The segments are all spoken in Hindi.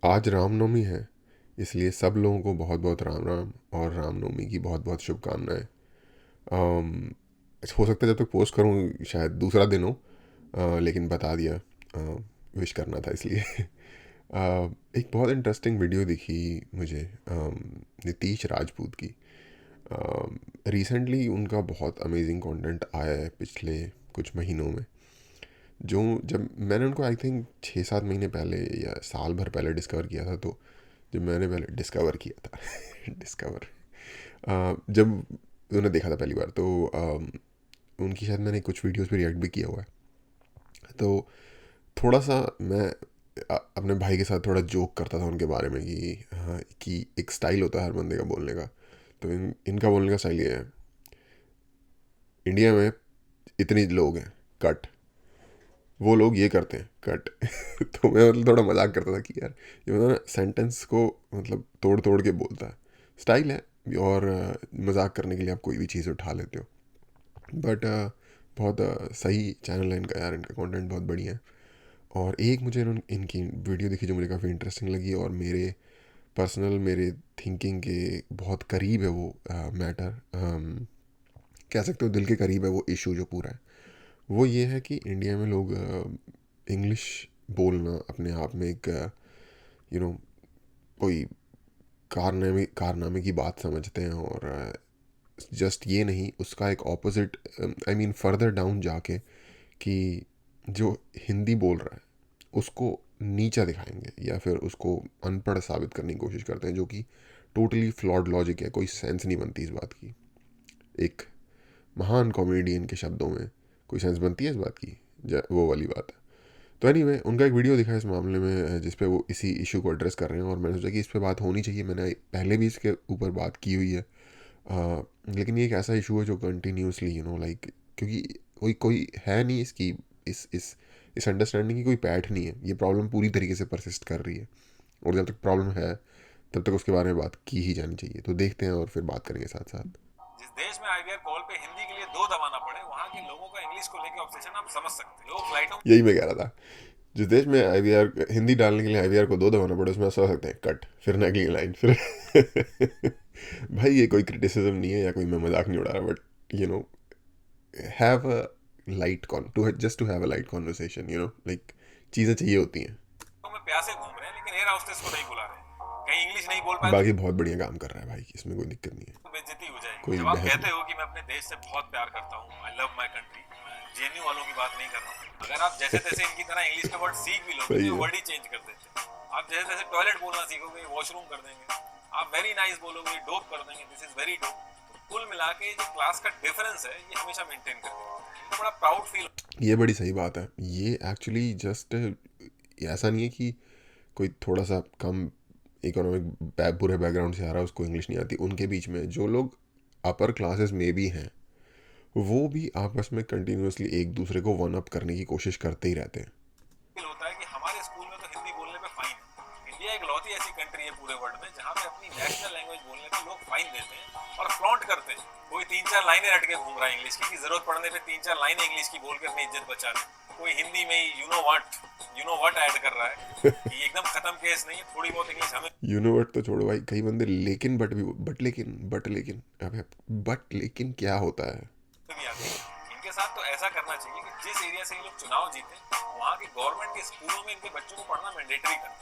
आज रामनवमी है, इसलिए सब लोगों को बहुत बहुत राम राम और रामनवमी की बहुत बहुत शुभकामनाएं। अम, हो सकता है जब तक पोस्ट करूँ शायद दूसरा दिन हो, लेकिन बता दिया, विश करना था इसलिए। एक बहुत इंटरेस्टिंग वीडियो दिखी मुझे, नीतीश राजपूत की। रिसेंटली उनका बहुत अमेजिंग कंटेंट आया है पिछले कुछ महीनों में। जो जब मैंने उनको आई थिंक 6-7 महीने पहले या साल भर पहले डिस्कवर किया था, तो जब मैंने पहले डिस्कवर किया था डिस्कवर जब उन्हें देखा था पहली बार, तो उनकी शायद मैंने कुछ वीडियोस पे रिएक्ट भी किया हुआ है। तो थोड़ा सा मैं अपने भाई के साथ थोड़ा जोक करता था उनके बारे में कि हाँ, कि एक स्टाइल होता है हर बंदे का बोलने का। तो इनका बोलने का स्टाइल ये है: इंडिया में इतने लोग हैं, कट, वो लोग ये करते हैं, कट। तो मैं मतलब थोड़ा मजाक करता था कि यार ये मतलब ना सेंटेंस को मतलब तोड़ तोड़ के बोलता है, स्टाइल है। और मजाक करने के लिए आप कोई भी चीज़ उठा लेते हो। बट बहुत सही चैनल है इनका यार, इनका कंटेंट बहुत बढ़िया है। और एक मुझे इनकी वीडियो दिखी जो मुझे काफ़ी इंटरेस्टिंग लगी और मेरे पर्सनल, मेरे थिंकिंग के बहुत करीब है वो मैटर, कह सकते हो दिल के करीब है वो इशू जो पूरा है। वो ये है कि इंडिया में लोग इंग्लिश बोलना अपने आप में एक यू नो कोई कारनामे की बात समझते हैं। और जस्ट ये नहीं, उसका एक opposite, I mean further down जाके, कि जो हिंदी बोल रहा है उसको नीचा दिखाएंगे या फिर उसको अनपढ़ साबित करने की कोशिश करते हैं, जो कि टोटली फ्लॉड लॉजिक है। कोई सेंस नहीं बनती इस बात की। एक महान कॉमेडियन के शब्दों में कोई सेंस बनती है इस बात की? वो वाली बात है। तो एनीवे उनका एक वीडियो दिखा है इस मामले में, जिस पे वो इसी इशू को एड्रेस कर रहे हैं, और मैंने सोचा कि इस पे बात होनी चाहिए। मैंने पहले भी इसके ऊपर बात की हुई है। लेकिन ये एक ऐसा इशू है जो कंटिन्यूसली लाइक, क्योंकि कोई कोई है नहीं इसकी, इस अंडरस्टैंडिंग की कोई पैठ नहीं है। ये प्रॉब्लम पूरी तरीके से परसिस्ट कर रही है, और जब तक प्रॉब्लम है तब तक उसके बारे में बात की ही जानी चाहिए। तो देखते हैं और फिर बात करेंगे साथ साथ। जिस देश में आईवीआर कॉल पे हिंदी के लिए दो दबाना पड़े, वहां के लोगों का इंग्लिश को लेकर ऑब्सेशन आप समझ सकते हैं। लोग फ्लाइटों, यही मैं कह रहा था, जिस देश में आईवीआर हिंदी डालने के लिए आईवीआर को दो दबाना पड़े, उसमें आप समझ सकते हैं कट, फिर अगली लाइन, फिर भाई ये कोई क्रिटिसिज्म नहीं है या कोई मैं मजाक नहीं उड़ा रहा, but have a light con to just to have a light conversation, like चीज़ें चाहिए होती हैं। तो में प्यासे घूम रहे हैं लेकिन एयर होस्टेस को नहीं बुला रहे, कहीं इंग्लिश नहीं बोल पाए, बाकी बहुत बढ़िया काम कर रहा है भाई, इसमें कोई दिक्कत नहीं है। तो बेइज्जती हो जाएगी कोई जब आप कहते नहीं हो कि मैं अपने देश से बहुत प्यार करता हूँ, आई लव माय कंट्री। जेएनयू वालों की बात नहीं कर रहा हूँ। अगर आप जैसे तैसे इनकी तरह इंग्लिश का वर्ड सीख भी लोगे तो वर्ड ही चेंज कर देते हैं। आप जैसे तैसे टॉयलेट बोलना सीखोगे, वॉशरूम कर देंगे। आप वेरी नाइस बोलोगे, डोप कर देंगे, दिस इज वेरी डोप। कुल मिला के जो क्लास का डिफरेंस है ये हमेशा मेंटेन करें, तो बड़ा प्राउड फील। ये बड़ी सही बात है। ये एक्चुअली जस्ट ऐसा नहीं है कि कोई थोड़ा सा कम इकोनॉमिक बुरे बैकग्राउंड से आ रहा है उसको इंग्लिश नहीं आती। उनके बीच में जो लोग अपर क्लासेस में भी हैं, वो भी आपस में कंटिन्यूसली एक दूसरे को वन अप करने की कोशिश करते ही रहते हैं। होता है कि हमारे स्कूल में तो हिंदी बोलने पे फाइन है। इंडिया एक लौती ऐसी कंट्री है पूरे वर्ल्ड में जहाँ पे अपनी नेशनल लैंग्वेज बोलने पे लोग फाइन देते हैं और फ्लॉन्ट करते हैं। कोई 3-4 लाइनें रट के घूम रहा है इंग्लिश की, जरूरत पड़ने पे 3-4 लाइनें इंग्लिश की बोल के अपनी इज्जत बचा ले। कोई हिंदी में ही यू नो व्हाट ऐड कर रहा है कि एकदम खत्म केस नहीं है, थोड़ी बहुत इंग्लिश हमें। यू नो व्हाट तो छोड़ो भाई, कई बंदे लेकिन बट भी, बट लेकिन अबे, बट लेकिन क्या होता है? भी आती है। इनके साथ तो ऐसा करना चाहिए कि जिस एरिया से ये लोग चुनाव जीते वहां के गवर्नमेंट के स्कूलों में इनके बच्चों को पढ़ना मैंडेटरी कर दें।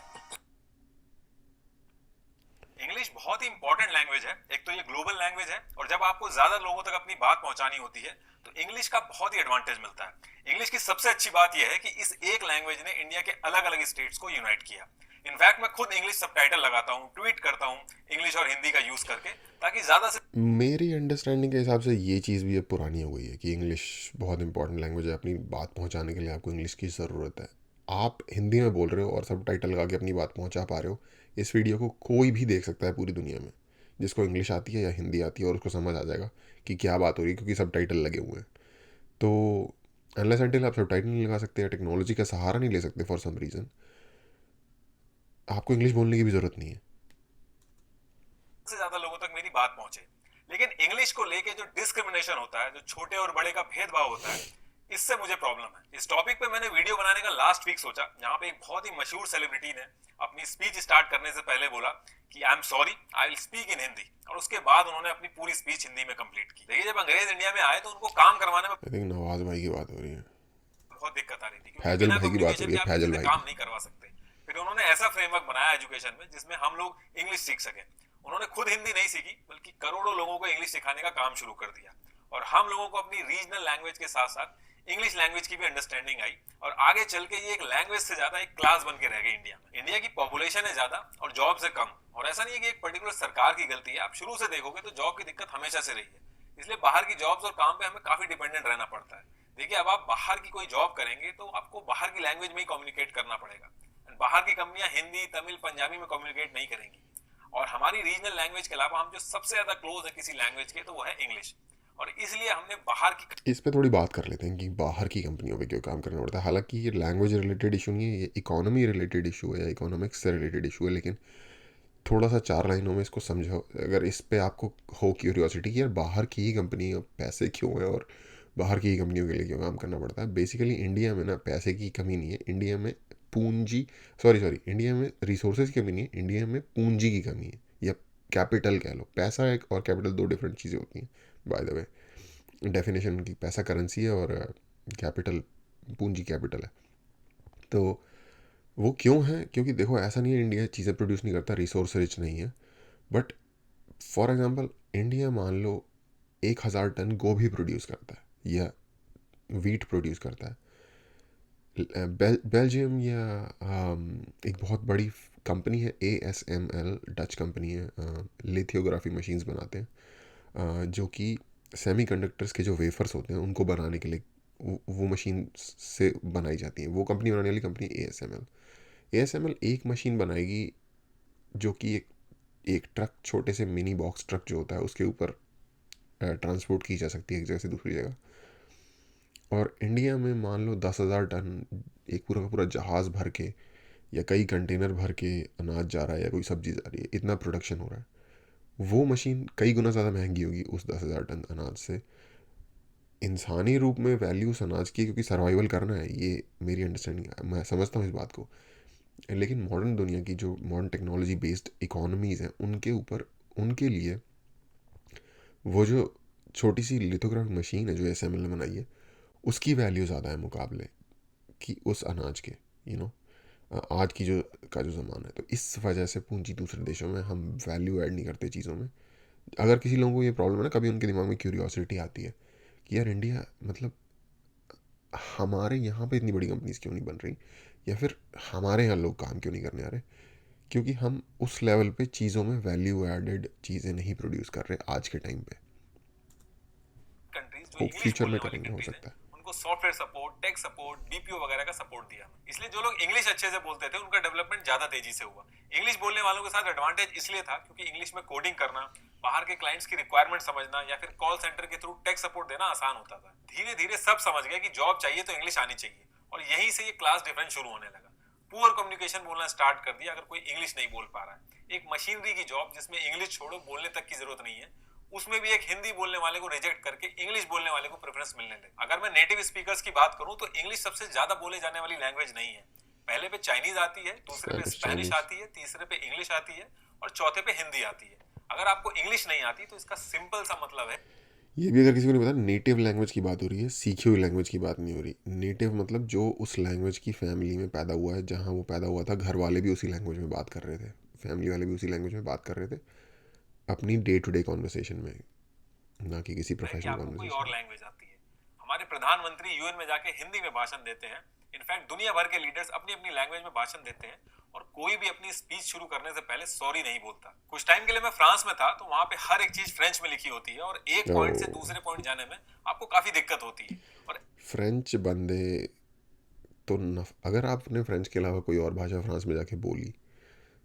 इंग्लिश बहुत ही इंपॉर्टेंट लैंग्वेज है। एक तो ये ग्लोबल लैंग्वेज है और जब आपको ज्यादा लोगों तक अपनी बात पहुंचानी होती है तो इंग्लिश का बहुत ही एडवांटेज मिलता है। इंग्लिश की सबसे अच्छी बात यह है कि इस एक लैंग्वेज ने इंडिया के अलग अलग स्टेट्स को यूनाइट किया। इनफैक्ट मैं खुद इंग्लिश सबटाइटल लगाता हूँ, ट्वीट करता हूँ इंग्लिश और हिंदी का यूज करके, ताकि ज्यादा से मेरी अंडरस्टैंडिंग के हिसाब से ये चीज़ भी अब पुरानी हो गई है कि इंग्लिश बहुत इंपॉर्टेंट लैंग्वेज है। अपनी बात पहुंचाने के लिए आपको इंग्लिश की ज़रूरत है। आप हिंदी में बोल रहे हो और सब टाइटल लगा के अपनी बात पहुंचा पा रहे हो, इस वीडियो को कोई भी देख सकता है पूरी दुनिया में, जिसको इंग्लिश आती है या हिंदी आती है, और उसको समझ आ जाएगा कि क्या बात हो रही है, क्योंकि सब टाइटल लगे हुए हैं। तो अनलेस अनटिल आप सब टाइटल नहीं लगा सकते या टेक्नोलॉजी का सहारा नहीं ले सकते फॉर सम रीज़न, आपको इंग्लिश बोलने की भी ज़रूरत नहीं है। से ज्यादा लोगों तक मेरी बात पहुंचे। लेकिन इंग्लिश को लेके जो डिस्क्रिमिनेशन होता है, जो छोटे और बड़े का भेदभाव होता है, इससे मुझे प्रॉब्लम है। इस टॉपिक पे मैंने वीडियो बनाने का लास्ट वीक सोचा, जहां पे एक बहुत ही मशहूर सेलिब्रिटी ने अपनी स्पीच स्टार्ट करने से पहले बोला कि I am sorry, I will speak in Hindi, और उसके बाद उन्होंने अपनी पूरी स्पीच हिंदी में कंप्लीट की। देखिए, जब अंग्रेज इंडिया में आए तो उनको काम करवाने में आई थिंक नवाज भाई की बात हो रही है, बहुत दिक्कत आ रही थी, क्योंकि फैजल बिना भाई की बात हो कम्युनिकेशन रही के है, आप किसी फैजल से भाई काम की। नहीं करवा सकते। फिर उन्होंने ऐसा फ्रेमवर्क बनाया एजुकेशन में जिसमें हम लोग इंग्लिश सीख सकें। उन्होंने खुद हिंदी नहीं सीखी, बल्कि करोड़ों लोगों को इंग्लिश सिखाने का काम शुरू कर दिया, और हम लोगों को अपनी रीजनल लैंग्वेज के साथ साथ इंग्लिश लैंग्वेज की भी अंडरस्टैंडिंग आई, और आगे चल के ये एक लैंग्वेज से ज्यादा एक क्लास बन के रह गई इंडिया में। इंडिया की पॉपुलेशन है ज्यादा और जॉब है कम, और ऐसा नहीं है कि एक पर्टिकुलर सरकार की गलती है। आप शुरू से देखोगे तो जॉब की दिक्कत हमेशा से रही है, इसलिए बाहर की जॉब्स और काम पे हमें काफी डिपेंडेंट रहना पड़ता है। देखिए, अब आप बाहर की कोई जॉब करेंगे तो आपको बाहर की लैंग्वेज में ही कम्युनिकेट करना पड़ेगा। बाहर की कंपनियां हिंदी, तमिल, पंजाबी में कम्युनिकेट नहीं करेंगी, और हमारी रीजनल लैंग्वेज के अलावा हम जो सबसे ज्यादा क्लोज है किसी लैंग्वेज के, तो वो है इंग्लिश। और इसलिए हमने बाहर की इस पे थोड़ी बात कर लेते हैं कि बाहर की कंपनियों पे क्यों काम करना पड़ता है। हालांकि ये लैंग्वेज रिलेटेड इशू नहीं है, ये इकोनॉमी रिलेटेड इशू है या इकोनॉमिक्स से रिलेटेड इशू है, लेकिन थोड़ा सा 4 लाइनों में इसको समझो। अगर इस पे आपको हो क्यूरियोसिटी कि यार बाहर की ही कंपनी पैसे क्यों है और बाहर की ही कंपनियों के लिए क्यों काम करना पड़ता है। बेसिकली इंडिया में ना पैसे की कमी नहीं है, इंडिया में पूंजी सॉरी इंडिया में रिसोर्सेज की कमी नहीं है, इंडिया में पूंजी की कमी है, या कैपिटल कह लो। पैसा एक और कैपिटल दो डिफरेंट चीज़ें होती हैं, बाय द वे। डेफिनेशन उनकी, पैसा करेंसी है और कैपिटल पूंजी कैपिटल है। तो वो क्यों है? क्योंकि देखो, ऐसा नहीं है इंडिया चीज़ें प्रोड्यूस नहीं करता, रिसोर्स रिच नहीं है, बट फॉर एग्जांपल इंडिया मान लो 1,000 टन गोभी प्रोड्यूस करता है या वीट प्रोड्यूस करता है। बेल्जियम या एक बहुत बड़ी कंपनी है ASML, डच कंपनी है, लिथियोग्राफी मशीन्स बनाते हैं, जो कि सेमीकंडक्टर्स के जो वेफर्स होते हैं उनको बनाने के लिए वो मशीन से बनाई जाती हैं। वो कंपनी बनाने वाली कंपनी ASML एक मशीन बनाएगी जो कि एक ट्रक, छोटे से मिनी बॉक्स ट्रक जो होता है, उसके ऊपर ट्रांसपोर्ट की जा सकती है एक जगह से दूसरी जगह। और इंडिया में मान लो 10,000 टन एक पूरा का पूरा जहाज़ भर के या कई कंटेनर भर के अनाज जा रहा है या कोई सब्जी जा रही है, इतना प्रोडक्शन हो रहा है। वो मशीन कई गुना ज़्यादा महंगी होगी उस 10,000 टन अनाज से। इंसानी रूप में वैल्यू उस अनाज की, क्योंकि सर्वाइवल करना है, ये मेरी अंडरस्टैंडिंग है, मैं समझता हूँ इस बात को। लेकिन मॉडर्न दुनिया की जो मॉडर्न टेक्नोलॉजी बेस्ड इकोनॉमीज़ हैं, उनके ऊपर, उनके लिए वो जो छोटी सी लिथोग्राफी मशीन है जो ASML ने बनाई है, उसकी वैल्यू ज़्यादा है मुकाबले कि उस अनाज के, यू नो, आज की जो का जो ज़माना है। तो इस वजह से पूंजी दूसरे देशों में हम वैल्यू ऐड नहीं करते चीज़ों में। अगर किसी लोगों को ये प्रॉब्लम है ना, कभी उनके दिमाग में क्यूरियोसिटी आती है कि यार इंडिया, मतलब हमारे यहाँ पे इतनी बड़ी कंपनीज क्यों नहीं बन रही, या फिर हमारे यहाँ लोग काम क्यों नहीं करने आ रहे, क्योंकि हम उस लेवल पे चीज़ों में वैल्यू एडेड चीज़ें नहीं प्रोड्यूस कर रहे आज के टाइम पे। कंट्रीज जो होप इंग्लिश फ्यूचर में बोलने वाली करेंगे, हो कंट्रीज हैं, सकता है। उनको software support, tech support, BPO वगैरह का सपोर्ट दिया। इसलिए जो लोग इंग्लिश अच्छे से बोलते थे उनका डेवलपमेंट ज्यादा तेजी से हुआ। इंग्लिश बोलने वालों के साथ एडवांटेज इसलिए था क्योंकि इंग्लिश में कोडिंग करना, बाहर के क्लाइंट्स की रिक्वायरमेंट समझना, या फिर कॉल सेंटर के थ्रू टेक सपोर्ट देना आसान होता था। धीरे धीरे सब समझ गए कि जॉब चाहिए तो इंग्लिश आनी चाहिए, और यहीं से ये क्लास डिफरेंस शुरू होने लगा। पुअर कम्युनिकेशन बोलना स्टार्ट कर दिया अगर कोई इंग्लिश नहीं बोल पा रहा है। एक मशीनरी की जॉब जिसमें इंग्लिश छोड़ो बोलने तक की जरूरत नहीं है, उसमें भी एक हिंदी बोलने वाले को रिजेक्ट करके इंग्लिश बोलने वाले को प्रेफरेंस मिलने लगे। अगर मैं नेटिव स्पीकर्स की बात करूं तो इंग्लिश सबसे ज्यादा बोले जाने वाली लैंग्वेज नहीं है। पहले पे चाइनीज आती है, दूसरे पे स्पेनिश, स्पेनिश चाइनीज़। आती है, तीसरे पे इंग्लिश आती है, और चौथे पे हिंदी आती है। अगर आपको इंग्लिश नहीं आती तो इसका सिंपल सा मतलब है, ये भी अगर किसी को नहीं पता, नेटिव लैंग्वेज की बात हो रही है, सीखी हुई लैंग्वेज की बात नहीं हो रही। नेटिव मतलब जो उस लैंग्वेज की फैमिली में पैदा हुआ है, जहाँ वो पैदा हुआ था, घर वाले भी उसी लैंग्वेज में बात कर रहे थे, फैमिली वाले भी उसी लैंग्वेज में बात कर रहे थे अपनी डे टू डे कॉन्वर्सेशन में, ना कि किसी कि प्रोफेशनल आपको कोई कॉन्वर्सेशन और में। लैंग्वेज आती है। हमारे प्रधानमंत्री यूएन में जाके हिंदी में भाषण देते हैं। इनफैक्ट दुनिया भर के लीडर्स अपनी अपनी लैंग्वेज में भाषण देते हैं, और कोई भी अपनी स्पीच शुरू करने से पहले सॉरी नहीं बोलता। कुछ टाइम के लिए मैं फ्रांस में था, तो वहां पे हर एक चीज फ्रेंच में लिखी होती है, और एक ओ, पॉइंट से दूसरे पॉइंट जाने में आपको काफी दिक्कत होती है। और फ्रेंच बंदे तो अगर आपने फ्रेंच के अलावा कोई और भाषा फ्रांस में जाके बोली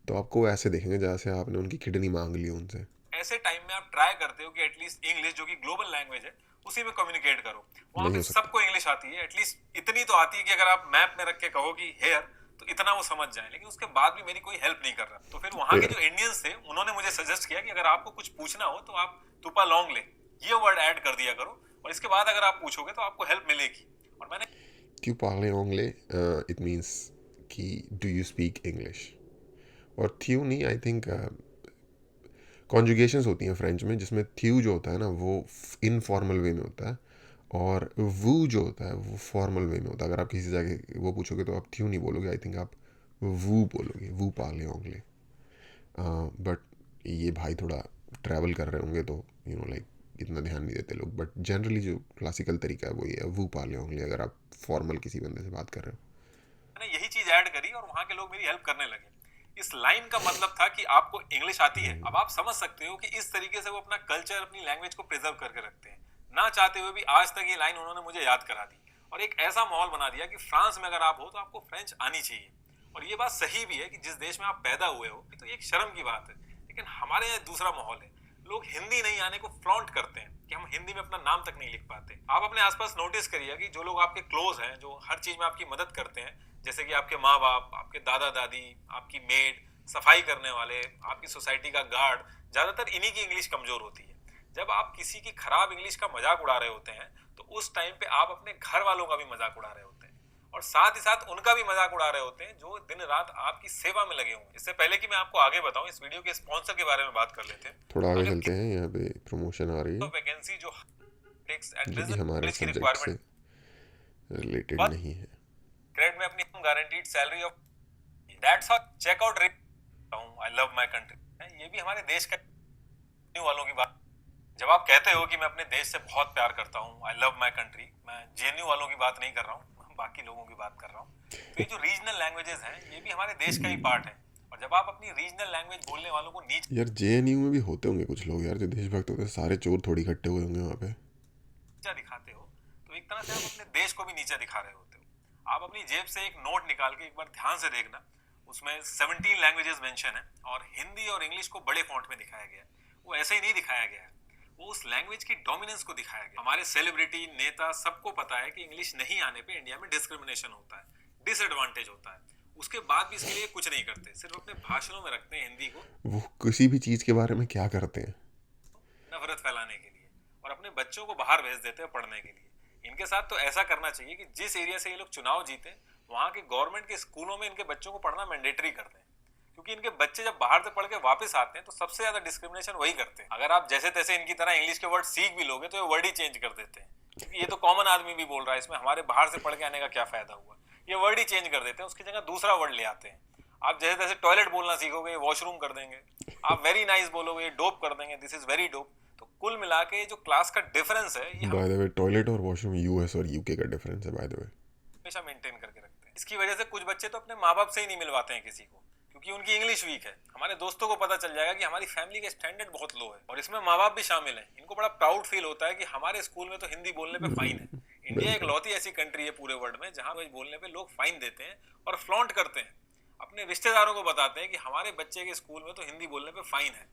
तो आपको ऐसे देखेंगे जैसे आपने उनकी किडनी मांग ली उनसे। ऐसे टाइम में आप ट्राई करते हो कि एटलीस्ट इंग्लिश, जो कि ग्लोबल लैंग्वेज है, उसी में कम्युनिकेट करो। वहां नहीं पे हो सकता। सबको इंग्लिश आती है, एटलीस्ट इतनी तो आती है कि अगर आप मैप में रख के कहो कि हेयर, तो इतना वो समझ जाए। लेकिन उसके बाद भी मेरी कोई हेल्प नहीं कर रहा। तो फिर वहां के फिर जो इंडियंस थे उन्होंने मुझे सजेस्ट किया कि अगर आपको कुछ पूछना हो तो आप तुपा लॉन्ग ले, ये वर्ड ऐड कर दिया करो, और इसके बाद अगर आप पूछोगे तो आपको हेल्प मिलेगी। और मैंने Tu parles anglais, it means कि do you speak English. और थ्यू नहीं, आई थिंक कॉन्जुगेशंस होती हैं फ्रेंच में जिसमें थ्यू जो होता है ना वो इनफॉर्मल वे में होता है, और वू जो होता है वो फॉर्मल वे में होता है. अगर आप किसी से जाके वो पूछोगे तो आप थ्यू नहीं बोलोगे, आई थिंक आप वू बोलोगे, वू पाले होंगे. बट ये भाई थोड़ा ट्रैवल कर रहे होंगे तो लाइक इतना ध्यान नहीं देते लोग, बट जनरली जो क्लासिकल तरीका है वो ये है, वू पाले होंगे अगर आप फॉर्मल किसी बंदे से बात कर रहे हो. यही चीज ऐड करी और वहां के लोग मेरी हेल्प करने लगे. इस लाइन का मतलब था कि आपको इंग्लिश आती है. अब आप समझ सकते हो कि इस तरीके से वो अपना कल्चर, अपनी लैंग्वेज को प्रिजर्व करके रखते हैं. ना चाहते हुए भी आज तक ये लाइन उन्होंने मुझे याद करा दी और एक ऐसा माहौल बना दिया कि फ्रांस में अगर आप हो तो आपको फ्रेंच आनी चाहिए. और ये बात सही भी है कि जिस देश में आप पैदा हुए हो तो ये एक शर्म की बात है. लेकिन हमारे यहाँ दूसरा माहौल है. लोग हिंदी नहीं आने को फ्लॉन्ट करते हैं कि हम हिंदी में अपना नाम तक नहीं लिख पाते. आप अपने आसपास नोटिस करिए कि जो लोग आपके क्लोज हैं, जो हर चीज में आपकी मदद करते हैं, जैसे कि आपके माँ बाप, आपके दादा दादी, आपकी मेड, सफाई करने वाले, आपकी सोसाइटी का गार्ड, ज्यादातर इन्हीं की इंग्लिश कमजोर होती है. जब आप किसी की खराब इंग्लिश का मजाक उड़ा रहे होते हैं तो उस टाइम पे आप अपने घर वालों का भी मजाक उड़ा रहे होते हैं और साथ ही साथ उनका भी मजाक उड़ा रहे होते हैं जो दिन रात आपकी सेवा में लगे हुए हैं. इससे पहले कि मैं आपको आगे बताऊं, इस वीडियो के स्पॉन्सर के बारे में बात कर लेते हैं. थोड़ा आगे अगर चलते हैं, यहाँ पे प्रमोशन आ रही है वैकेंसी जो टेक्स एंड जो कि हमारे बिजनेस की सब्जेक्ट से रिक्वायरमेंट रिलेटेड बट नहीं है. ग्रेड में अपनी guaranteed salary of that's how checkout rate. I love my country, ये भी हमारे देश का वालों की बात. जब आप कहते हो कि मैं अपने देश से बहुत प्यार करता हूँ, आई लव माय कंट्री, मैं जेएनयू वालों की बात नहीं कर रहा हूँ, बाकी लोगों की बात कर रहा हूँ. तो ये जो रीजनल लैंग्वेजेस हैं ये भी हमारे देश का ही पार्ट है. और जब आप अपनी रीजनल लैंग्वेज बोलने वालों को नीचा यार जेएनयू में भी होते होंगे कुछ लोग यार जो देशभक्त होते हैं, सारे चोर थोड़ी इकट्ठे हुए होंगे वहाँ पे. दिखाते हो तो एक तरह से आप अपने देश को भी नीचा दिखा रहे होते हो. आप अपनी जेब से एक नोट निकाल के एक बार ध्यान से देखना, उसमें 17 लैंग्वेजेस मेंशन है और हिंदी और इंग्लिश को बड़े फॉन्ट में दिखाया गया है. वो ऐसे ही नहीं दिखाया गया है, वो उस लैंग्वेज की डोमिनेंस को दिखाया गया. हमारे सेलिब्रिटी, नेता, सबको पता है कि इंग्लिश नहीं आने पे इंडिया में डिस्क्रिमिनेशन होता है, डिसएडवांटेज होता है. उसके बाद भी इसके लिए कुछ नहीं करते, सिर्फ अपने भाषणों में रखते हैं हिंदी को, वो किसी भी चीज़ के बारे में क्या करते हैं, नफरत फैलाने के लिए, और अपने बच्चों को बाहर भेज देते हैं पढ़ने के लिए. इनके साथ तो ऐसा करना चाहिए कि जिस एरिया से ये लोग चुनाव जीते वहां के गवर्नमेंट के स्कूलों में इनके बच्चों को पढ़ना मैंडेटरी कर दें. क्योंकि इनके बच्चे जब बाहर से पढ़ के वापस आते हैं तो सबसे ज्यादा डिस्क्रिमिनेशन वही करते हैं. अगर आप जैसे तैसे इनकी तरह इंग्लिश के वर्ड सीख भी लोगे तो ये वर्ड ही चेंज कर देते हैं. क्योंकि ये तो कॉमन आदमी भी बोल रहा है, इसमें हमारे बाहर से पढ़ के आने का क्या फायदा हुआ. ये वर्ड ही चेंज कर देते हैं, उसकी जगह दूसरा वर्ड ले आते हैं. आप जैसे तैसे टॉयलेट बोलना सीखोगे, वॉशरूम कर देंगे. आप वेरी नाइस बोलोगे, डोप कर देंगे, दिस इज वेरी डोप. तो कुल मिला के जो क्लास का डिफरेंस है ये बाय द वे टॉयलेट और वॉशरूम यूएस और यूके का डिफरेंस है बाय द वे. हमेशा मेंटेन करके रखते हैं. इसकी वजह से कुछ बच्चे तो अपने माँ बाप से ही नहीं मिलवाते हैं किसी को, क्योंकि उनकी इंग्लिश वीक है. हमारे दोस्तों को पता चल जाएगा कि हमारी फैमिली का स्टैंडर्ड बहुत लो है और इसमें माँ बाप भी शामिल हैं. इनको बड़ा प्राउड फील होता है कि हमारे स्कूल में तो हिंदी बोलने पे फाइन है. इंडिया एक लौती ऐसी कंट्री है पूरे वर्ल्ड में जहां बोलने पे लोग फाइन देते हैं और फ्लॉन्ट करते हैं. अपने रिश्तेदारों को बताते हैं कि हमारे बच्चे के स्कूल में तो हिंदी बोलने पे फाइन है.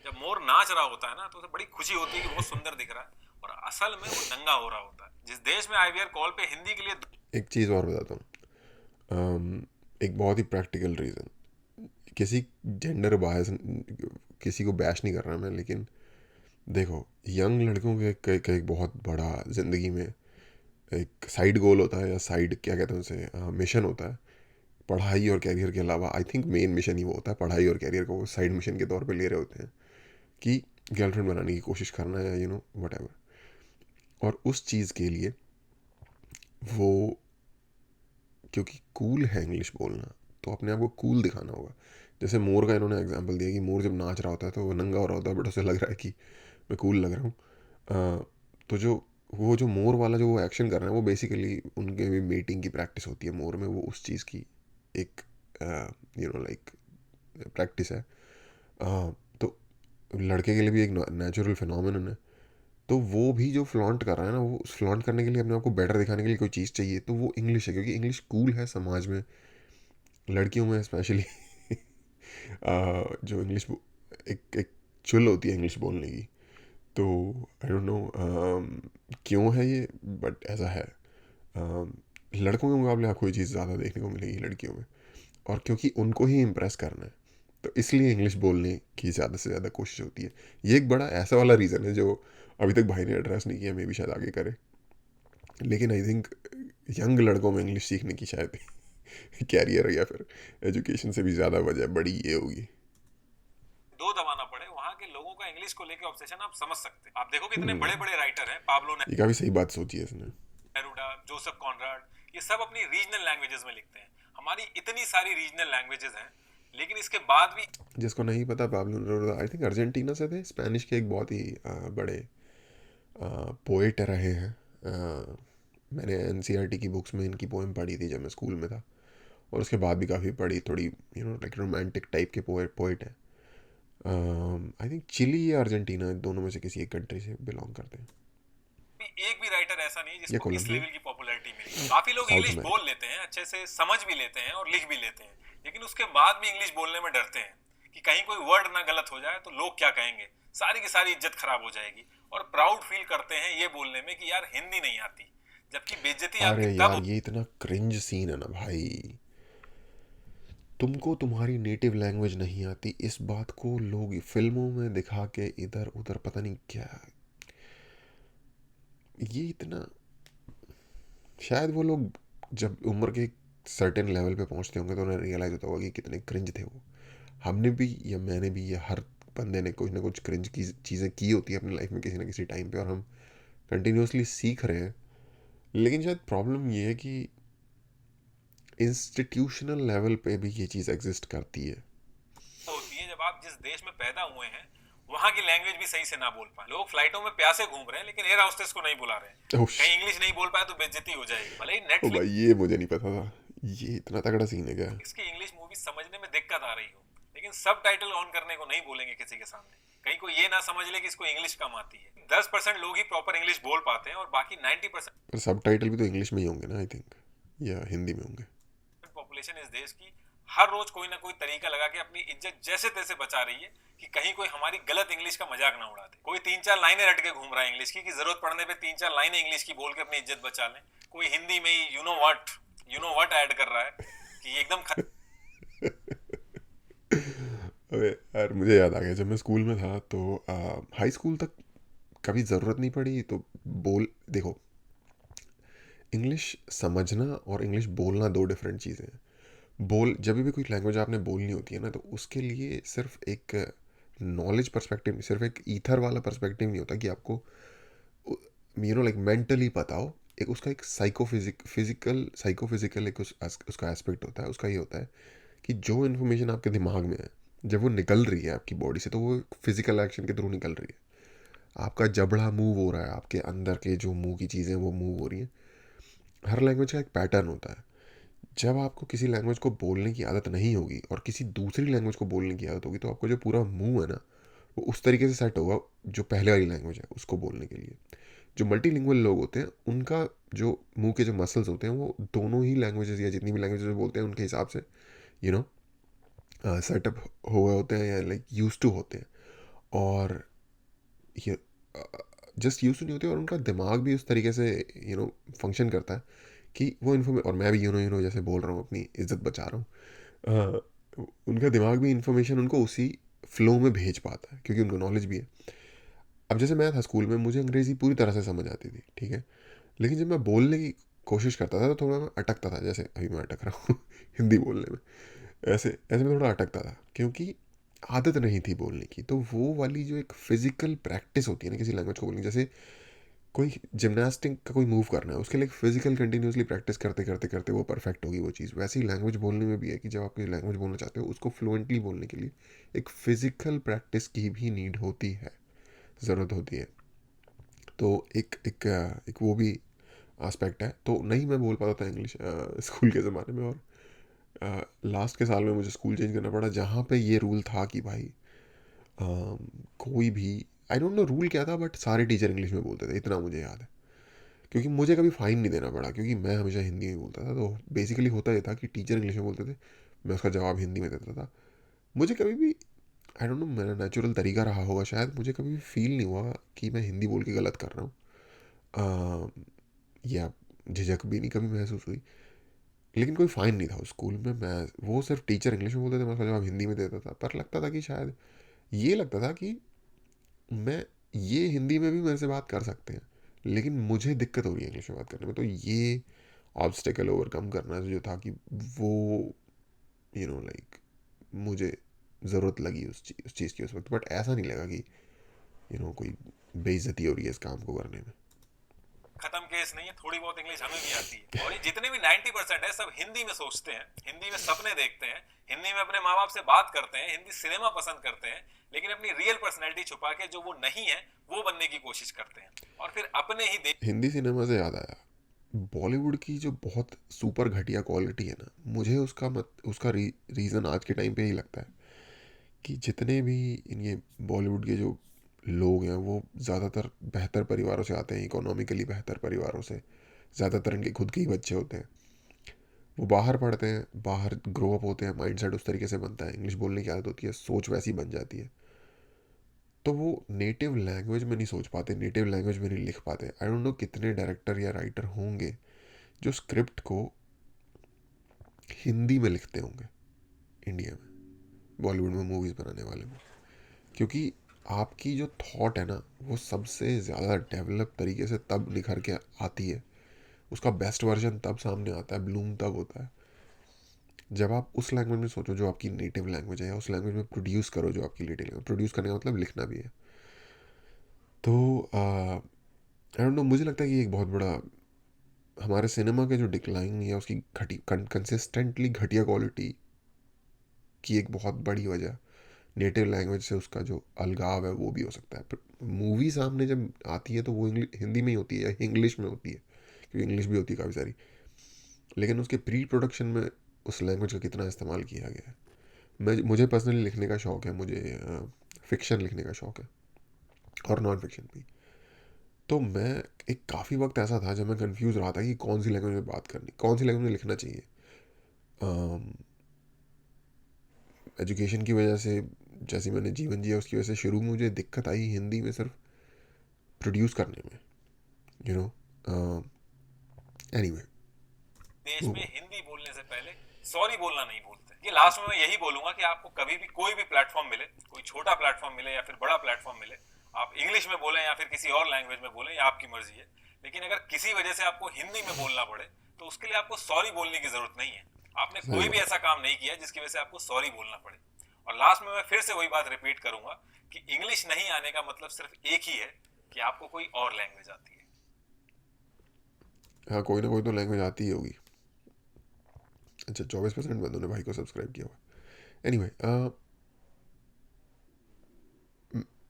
जब मोर नाच रहा होता है ना तो उसे बड़ी खुशी होती है कि बहुत सुंदर दिख रहा है और असल में वो दंगा हो रहा होता है. जिस देश में आईवीआर कॉल पे हिंदी के लिए एक चीज़ और बताता हूँ, एक बहुत ही प्रैक्टिकल रीज़न, किसी जेंडर बायस, किसी को बैश नहीं कर रहा मैं, लेकिन देखो यंग लड़कों के एक बहुत बड़ा ज़िंदगी में एक साइड गोल होता है, या साइड क्या कहते हैं उसे, मिशन होता है. पढ़ाई और कैरियर के अलावा आई थिंक मेन मिशन ही वो होता है. पढ़ाई और कैरियर को वो साइड मिशन के तौर पे ले रहे होते हैं कि गर्लफ्रेंड बनाने की कोशिश करना है, यू नो वट एवर. और उस चीज़ के लिए वो, क्योंकि कूल है इंग्लिश बोलना, तो अपने आप को कूल दिखाना होगा. जैसे मोर का इन्होंने एग्जांपल दिया कि मोर जब नाच रहा होता है तो वो नंगा हो रहा होता है, बट उसे लग रहा है कि मैं कूल लग रहा हूँ. तो जो मोर वाला जो वो एक्शन कर रहे हैं वो बेसिकली उनके भी मेटिंग की प्रैक्टिस होती है मोर में, वो उस चीज़ की एक लाइक प्रैक्टिस है. तो लड़के के लिए भी एक नेचुरल फिनोमिनन है. तो वो भी जो फ्लॉन्ट कर रहा है ना, वो फ्लॉन्ट करने के लिए अपने आप को बेटर दिखाने के लिए कोई चीज़ चाहिए, तो वो इंग्लिश है, क्योंकि इंग्लिश कूल है समाज में, लड़कियों में स्पेशली. जो इंग्लिश एक चुल होती है इंग्लिश बोलने की. तो आई डोंट नो क्यों है ये, बट ऐसा है. लड़कों के मुकाबले आपको ये चीज़ ज़्यादा देखने को मिलेगी लड़कियों में, और क्योंकि उनको ही इम्प्रेस करना है तो इसलिए इंग्लिश बोलने की ज़्यादा से ज़्यादा कोशिश होती है. ये एक बड़ा ऐसा वाला रीज़न है जो अभी तक भाई ने एड्रेस नहीं किया, मे भी शायद आगे करे. लेकिन आई थिंक यंग लड़कों में इंग्लिश सीखने की शायद कैरियर या फिर एजुकेशन से भी ज़्यादा वजह बड़ी ये होगी। दो दबाना पड़े, वहां के लोगों का इंग्लिश को लेके ऑब्सेशन आप समझ सकते हैं। आप देखो कितने बड़े बड़े राइटर हैं, पाब्लो ये काफ़ी सही बात सोची है इसने। नेरूडा, जोसेफ कॉनराड, ये सब अपनी रीजनल लैंग्वेजेस में लिखते हैं। हमारी इतनी सारी रीजनल लैंग्वेजेस हैं, लेकिन इसके बाद भी जिसको नहीं पता, Pablo Neruda I think Argentina से थे, स्पेनिश के एक बहुत ही बड़े पोएट रहे हैं। मैंने एनसीईआरटी की बुक्स में इनकी पोएम पढ़ी थी जब मैं स्कूल में था, और उसके बाद भी काफ़ी पढ़ी, थोड़ी लाइक रोमांटिक टाइप के पोएट हैं। आई थिंक चिली या अर्जेंटीना, दोनों में से किसी एक कंट्री से बिलोंग करते हैं, एक भी राइटर ऐसा नहीं है या जिसको इस कोलंबिया, लेवल की पॉपुलैरिटी मिली। काफी लोग साउथ इंग्लिश अमेरिका। बोल लेते हैं, अच्छे से समझ भी लेते हैं और लिख भी लेते हैं, लेकिन उसके बाद भी इंग्लिश बोलने में डरते हैं कि कहीं कोई वर्ड ना गलत हो जाए तो लोग क्या कहेंगे, सारी की सारी इज्जत खराब हो जाएगी। और प्राउड फील करते हैं ये बोलने में कि यार हिंदी नहीं आती, जबकि बेइज्जती आपकी अरे तब यार ये इतना क्रिंज सीन है ना भाई, तुमको तुम्हारी नेटिव लैंग्वेज नहीं आती, इस बात को लोग फिल्मों में दिखा के इधर उधर पता नहीं क्या, ये इतना, शायद वो लोग जब उम्र के सर्टेन लेवल पे पहुंचते होंगे तो उन्हें रियलाइज़ होता होगा कि कितने क्रिंज थे वो। हमने भी, या मैंने भी, या हर बंदे ने कुछ ना कुछ क्रिंज की चीज़ें की होती है अपनी लाइफ में किसी ना किसी टाइम पे, और हम कंटिन्यूसली सीख रहे हैं। लेकिन शायद प्रॉब्लम ये है कि इंस्टीट्यूशनल लेवल पे भी ये चीज़ एग्जिस्ट करती है। होती है जब आप जिस देश में पैदा हुए हैं वहां की लैंग्वेज भी सही से ना बोल पाए। लोग फ्लाइटों में प्यासे घूम रहे हैं लेकिन एयर होस्टेस को नहीं बुला रहे हैं, ओह कहीं इंग्लिश नहीं बोल पाए तो बेइज्जती हो जाएगी। भले ही ओ भाई, नेटफ्लिक्स ये मुझे नहीं पता था, ये इतना तगड़ा सीन है क्या? की इंग्लिश मूवी समझने में दिक्कत आ रही हो, लेकिन सब टाइटल ऑन करने को नहीं बोलेंगे किसी के सामने, कहीं कोई ये ना समझ ले कि इसको इंग्लिश कम आती है। 10% लोग ही प्रॉपर इंग्लिश बोल पाते हैं और बाकी 90% पर सब टाइटल भी तो इंग्लिश में ही होंगे ना आई थिंक, या हिंदी में होंगे। पॉपुलेशन इस देश की हर रोज कोई ना कोई तरीका लगा के अपनी इज्जत जैसे तैसे बचा रही है कि कहीं कोई हमारी गलत इंग्लिश का मजाक ना उड़ा दे। कोई 3-4 लाइनें रट के घूम रहा है इंग्लिश की कि जरूरत पड़ने पे 3-4 लाइनें इंग्लिश की बोल के अपनी इज्जत बचा ले। कोई हिंदी में ही यू नो व्हाट ऐड कर रहा है कि एकदम अबे यार मुझे याद आ गया, जब मैं स्कूल में था तो हाई स्कूल तक कभी ज़रूरत नहीं पड़ी तो बोल, देखो इंग्लिश समझना और इंग्लिश बोलना दो डिफरेंट चीज़ें हैं। बोल, जब भी कोई लैंग्वेज आपने बोलनी होती है ना, तो उसके लिए सिर्फ एक नॉलेज पर्सपेक्टिव, सिर्फ एक ईथर वाला पर्सपेक्टिव नहीं होता कि आपको लाइक मेंटली पता हो। एक उसका एक साइकोफिजिकल एक उसका एस्पेक्ट होता है। उसका ये होता है कि जो इन्फॉर्मेशन आपके दिमाग में है जब वो निकल रही है आपकी बॉडी से, तो वो फिजिकल एक्शन के थ्रू निकल रही है। आपका जबड़ा मूव हो रहा है, आपके अंदर के जो मुंह की चीज़ें वो मूव हो रही हैं। हर लैंग्वेज का एक पैटर्न होता है। जब आपको किसी लैंग्वेज को बोलने की आदत नहीं होगी और किसी दूसरी लैंग्वेज को बोलने की आदत होगी, तो आपको जो पूरा मुंह है ना, वो उस तरीके से सेट होगा जो पहले वाली लैंग्वेज है उसको बोलने के लिए। जो मल्टीलिंगुअल लोग होते हैं उनका जो मुंह के जो मसल्स होते हैं वो दोनों ही लैंग्वेजेस या जितनी भी लैंग्वेजेस बोलते हैं उनके हिसाब से यू नो सेटअप हुए होते हैं, या लाइक यूज टू होते हैं। और ये जस्ट यूज टू नहीं होते, और उनका दिमाग भी उस तरीके से फंक्शन करता है कि वो और मैं भी जैसे बोल रहा हूँ, अपनी इज्जत बचा रहा हूँ, उनका दिमाग भी इन्फॉर्मेशन उनको उसी फ्लो में भेज पाता है क्योंकि उनको नॉलेज भी है। अब जैसे मैं था स्कूल में, मुझे अंग्रेज़ी पूरी तरह से समझ आती थी, ठीक है, लेकिन जब मैं बोलने की कोशिश करता था तो थोड़ा मैं अटकता था, जैसे अभी मैं अटक रहा हूँ हिंदी बोलने में। ऐसे ऐसे में थोड़ा अटकता था क्योंकि आदत नहीं थी बोलने की। तो वो वाली जो एक फिजिकल प्रैक्टिस होती है ना किसी लैंग्वेज को बोलने की, जैसे कोई जिमनास्टिक का कोई मूव करना है, उसके लिए फिजिकल कंटिन्यूसली प्रैक्टिस करते करते करते वो परफेक्ट होगी वो चीज़। वैसे ही लैंग्वेज बोलने में भी है कि जब आप कोई लैंग्वेज बोलना चाहते हो उसको फ्लुएंटली बोलने के लिए एक फिजिकल प्रैक्टिस की भी नीड होती है, ज़रूरत होती है। तो एक वो भी आस्पेक्ट है। तो नहीं मैं बोल पाता था इंग्लिश स्कूल के ज़माने में, और लास्ट के साल में मुझे स्कूल चेंज करना पड़ा जहाँ पे ये रूल था कि भाई कोई भी, आई डोंट नो रूल क्या था, बट सारे टीचर इंग्लिश में बोलते थे, इतना मुझे याद है। क्योंकि मुझे कभी फ़ाइन नहीं देना पड़ा क्योंकि मैं हमेशा हिंदी में बोलता था। तो बेसिकली होता ये था कि टीचर इंग्लिश में बोलते थे, मैं उसका जवाब हिंदी में देता था। मुझे कभी भी, आई डोंट नो, मेरा नेचुरल तरीका रहा होगा शायद, मुझे कभी भी फील नहीं हुआ कि मैं हिंदी बोल के गलत कर रहा हूँ, या झिझक भी नहीं कभी महसूस हुई। लेकिन कोई फ़ाइन नहीं था उस स्कूल में। मैं वो सिर्फ टीचर इंग्लिश में बोलते थे, मैं उसका जवाब हिंदी में देता था। पर लगता था कि शायद ये लगता था कि मैं, ये हिंदी में भी मेरे से बात कर सकते हैं, लेकिन मुझे दिक्कत हो रही है इंग्लिश में बात करने में। तो ये ऑब्स्टेकल ओवरकम करना जो था कि वो लाइक मुझे ज़रूरत लगी उस चीज़ की उस वक्त, बट ऐसा नहीं लगा कि कोई बेइज्जती हो रही है इस काम को करने में। खत्म केस नहीं है, थोड़ी बहुत इंग्लिश हमें भी आती है। और ये जितने भी 90% है सब हिंदी में सोचते हैं, हिंदी में सपने देखते हैं, हिंदी में अपने माँ बाप से बात करते हैं, हिंदी सिनेमा पसंद करते हैं, लेकिन अपनी रियल पर्सनैलिटी छुपा के जो वो नहीं है वो बनने की कोशिश करते हैं और फिर अपने ही देश। हिंदी सिनेमा से याद आया, बॉलीवुड की जो बहुत सुपर घटिया क्वालिटी है ना, मुझे उसका रीज़न आज के टाइम पे ही लगता है कि जितने भी ये बॉलीवुड के जो लोग हैं वो ज़्यादातर बेहतर परिवारों से आते हैं, इकोनॉमिकली बेहतर परिवारों से। ज़्यादातर इनके खुद के ही बच्चे होते हैं, वो बाहर पढ़ते हैं, बाहर ग्रो अप होते हैं, माइंडसेट उस तरीके से बनता है, इंग्लिश बोलने की आदत होती है, सोच वैसी बन जाती है, तो वो नेटिव लैंग्वेज में नहीं सोच पाते, नेटिव लैंग्वेज में नहीं लिख पाते। आई डोंट नो कितने डायरेक्टर या राइटर होंगे जो स्क्रिप्ट को हिंदी में लिखते होंगे इंडिया में, बॉलीवुड में मूवीज़ बनाने वाले में, क्योंकि आपकी जो थॉट है ना वो सबसे ज़्यादा डेवलप तरीके से तब निखर के आती है, उसका बेस्ट वर्जन तब सामने आता है, ब्लूम तब होता है जब आप उस लैंग्वेज में सोचो जो आपकी नेटिव लैंग्वेज है, या उस लैंग्वेज में प्रोड्यूस करो जो आपकी नेटिव लैंग्वेज। प्रोड्यूस करने का मतलब लिखना भी है। तो आई डोंट नो, मुझे लगता है कि एक बहुत बड़ा हमारे सिनेमा के जो डिक्लाइन है उसकी कंसिस्टेंटली घटिया क्वालिटी की एक बहुत बड़ी वजह नेटिव लैंग्वेज से उसका जो अलगाव है वो भी हो सकता है। मूवी सामने जब आती है तो वो हिंदी में ही होती है या इंग्लिश में होती है, क्योंकि इंग्लिश भी होती है काफ़ी सारी, लेकिन उसके प्री प्रोडक्शन में उस लैंग्वेज का कितना इस्तेमाल किया गया है। मुझे पर्सनली लिखने का शौक़ है, मुझे फ़िक्शन लिखने का शौक़ है और नॉन फिक्शन भी। तो मैं एक काफ़ी वक्त ऐसा था जब मैं कंफ्यूज रहा था कि कौन सी लैंग्वेज में बात करनी, कौन सी लैंग्वेज में लिखना चाहिए। एजुकेशन की वजह से, जैसे मैंने जीवन जिया उसकी वजह से शुरू में मुझे दिक्कत आई हिंदी में सिर्फ प्रोड्यूस करने में, यू नो एनीवे। देश में हिंदी बोलने से पहले सॉरी बोलना नहीं भूलते। ये लास्ट में मैं यही बोलूंगा कि आपको कभी भी कोई भी प्लेटफॉर्म मिले, कोई छोटा प्लेटफॉर्म मिले या फिर बड़ा प्लेटफॉर्म मिले, आप इंग्लिश में बोलें या फिर किसी और लैंग्वेज में बोलें, या आपकी मर्जी है, लेकिन अगर किसी वजह से आपको हिंदी में बोलना पड़े तो उसके लिए आपको सॉरी बोलने की जरूरत नहीं है। आपने सही कोई भी बात। ऐसा काम नहीं किया जिसकी वजह से आपको सॉरी बोलना पड़े। और लास्ट में मैं फिर से वही बात रिपीट करूंगा कि इंग्लिश नहीं आने का मतलब सिर्फ एक ही है कि आपको कोई और लैंग्वेज आती है। हाँ, कोई ना कोई तो लैंग्वेज आती ही होगी। अच्छा, 24% बंदों ने भाई को सब्सक्राइब किया हुआ। एनीवे,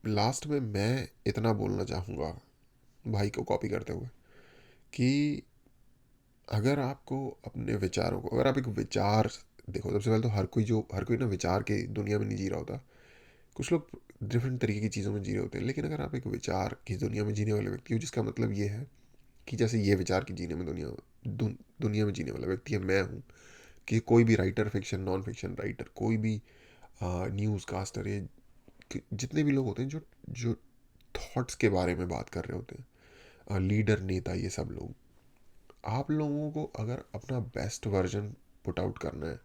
लास्ट में मैं इतना बोलना चाहूँगा भाई को कॉपी करते हुए कि अगर आपको अपने विचारों को, अगर आप एक विचार देखो, सबसे पहले तो हर कोई ना विचार के दुनिया में नहीं जी रहा होता। कुछ लोग डिफरेंट तरीके की चीज़ों में जी रहे होते हैं, लेकिन अगर आप एक विचार की दुनिया में जीने वाले व्यक्ति हो, जिसका मतलब ये है कि जैसे ये विचार की जीने में दुनिया में जीने वाला व्यक्ति है मैं हूँ, कि कोई भी writer, fiction non fiction writer, कोई भी न्यूज़ कास्टर, ये जितने भी लोग होते हैं जो जो थॉट्स के बारे में बात कर रहे होते हैं, लीडर, नेता, ये सब लोग, आप लोगों को अगर अपना बेस्ट वर्जन पुट आउट करना है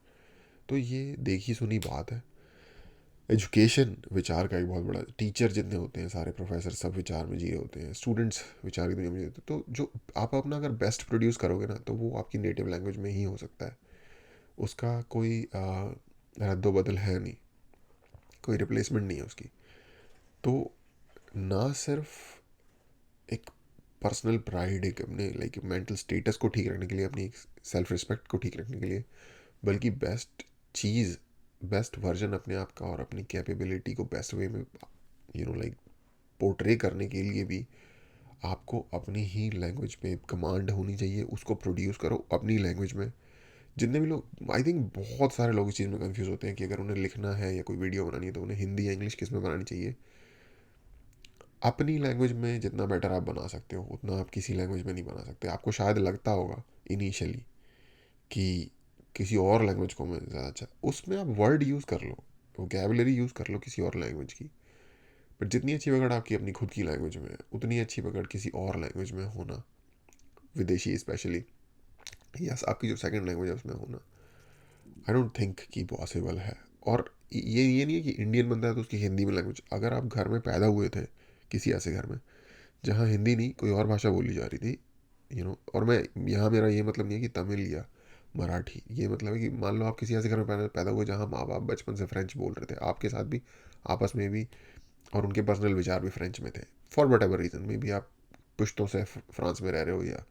तो ये देखी सुनी बात है। एजुकेशन विचार का एक बहुत बड़ा, टीचर जितने होते हैं सारे प्रोफेसर सब विचार में जी रहे होते हैं, स्टूडेंट्स विचार की दुनिया में जी रहे होते हैं। तो जो आप अपना अगर बेस्ट प्रोड्यूस करोगे ना तो वो आपकी नेटिव लैंग्वेज में ही हो सकता है। उसका कोई रद्दोबदल है नहीं, कोई रिप्लेसमेंट नहीं है उसकी। तो ना सिर्फ एक पर्सनल प्राइड, एक अपने लाइक मेंटल स्टेटस को ठीक रखने के लिए, अपनी सेल्फ रिस्पेक्ट को ठीक रखने के लिए, बल्कि बेस्ट वर्जन अपने आप का और अपनी कैपेबिलिटी को बेस्ट वे में लाइक पोर्ट्रे करने के लिए भी आपको अपनी ही लैंग्वेज पे कमांड होनी चाहिए। उसको प्रोड्यूस करो अपनी लैंग्वेज में। जितने भी लोग, आई थिंक बहुत सारे लोग इस चीज़ में कंफ्यूज होते हैं कि अगर उन्हें लिखना है या कोई वीडियो बनानी है तो उन्हें हिंदी या इंग्लिश किस में बनानी चाहिए। अपनी लैंग्वेज में जितना बेटर आप बना सकते हो उतना आप किसी लैंग्वेज में नहीं बना सकते। आपको शायद लगता होगा इनिशियली कि किसी और लैंग्वेज को मैं ज़्यादा अच्छा, उसमें आप वर्ड यूज़ कर लो, वोकैबुलरी यूज़ कर लो किसी और लैंग्वेज की, बट जितनी अच्छी पकड़ आपकी अपनी खुद की लैंग्वेज में है उतनी अच्छी पकड़ किसी और लैंग्वेज में होना, विदेशी स्पेशली, या आपकी जो सेकंड लैंग्वेज है उसमें होना, आई डोंट थिंक कि पॉसिबल है। और ये नहीं है कि इंडियन बंदा है तो उसकी हिंदी में लैंग्वेज, अगर आप घर में पैदा हुए थे किसी ऐसे घर में जहाँ हिंदी नहीं कोई और भाषा बोली जा रही थी, और मैं यहाँ मेरा ये मतलब नहीं है कि तमिल या मराठी, ये मतलब है कि मान लो आप किसी ऐसे घर में पैदा पैदा हुए जहाँ माँ बाप बचपन से फ्रेंच बोल रहे थे, आपके साथ भी आपस में भी, और उनके पर्सनल विचार भी फ्रेंच में थे, for what ever reason, may be आप पुश्तों से फ्रांस में रह रहे हो या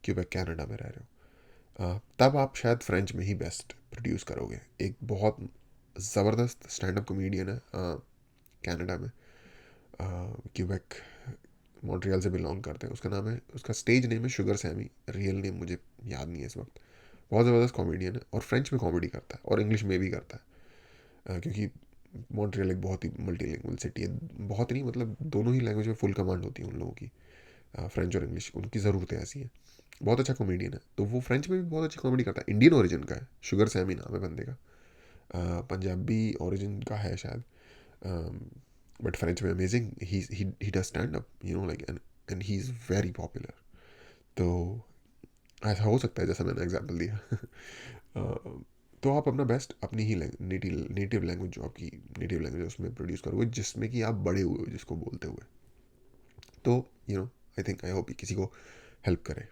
क्यूबेक कनाडा में रह रहे हो, तब आप शायद फ्रेंच में ही बेस्ट प्रोड्यूस करोगे। एक बहुत ज़बरदस्त स्टैंड अप कॉमेडियन है कनाडा में, क्यूबेक मॉन्ट्रियल से बिलोंग करते हैं, उसका नाम है, उसका स्टेज नेम है शुगर सैमी, रियल नेम मुझे याद नहीं है इस वक्त। बहुत ज़बरदस्त कॉमेडियन है और फ्रेंच में कॉमेडी करता है और इंग्लिश में भी करता है, क्योंकि मॉन्ट्रियल एक बहुत ही मल्टीलिंगुअल सिटी है, बहुत नहीं मतलब दोनों ही लैंग्वेज में फुल कमांड होती है उन लोगों की, फ्रेंच और इंग्लिश, उनकी ज़रूरतें ऐसी हैं। बहुत अच्छा कॉमेडियन है, तो वो फ्रेंच में भी बहुत अच्छी कॉमेडी करता है, इंडियन ओरिजिन का है, शुगर सैमी नाम है बंदे का, पंजाबी ओरिजिन का है शायद, बट फ्रेंच में amazing, he does stand up, like, and he is very popular. तो ऐसा हो सकता है जैसा मैंने एग्जांपल दिया। तो आप अपना बेस्ट अपनी ही नेटिव लैंग्वेज, जो आपकी नेटिव लैंग्वेज है उसमें प्रोड्यूस करोगे, जिसमें कि आप बड़े हुए हो जिसको बोलते हुए। तो आई थिंक, आई होप किसी को हेल्प करे।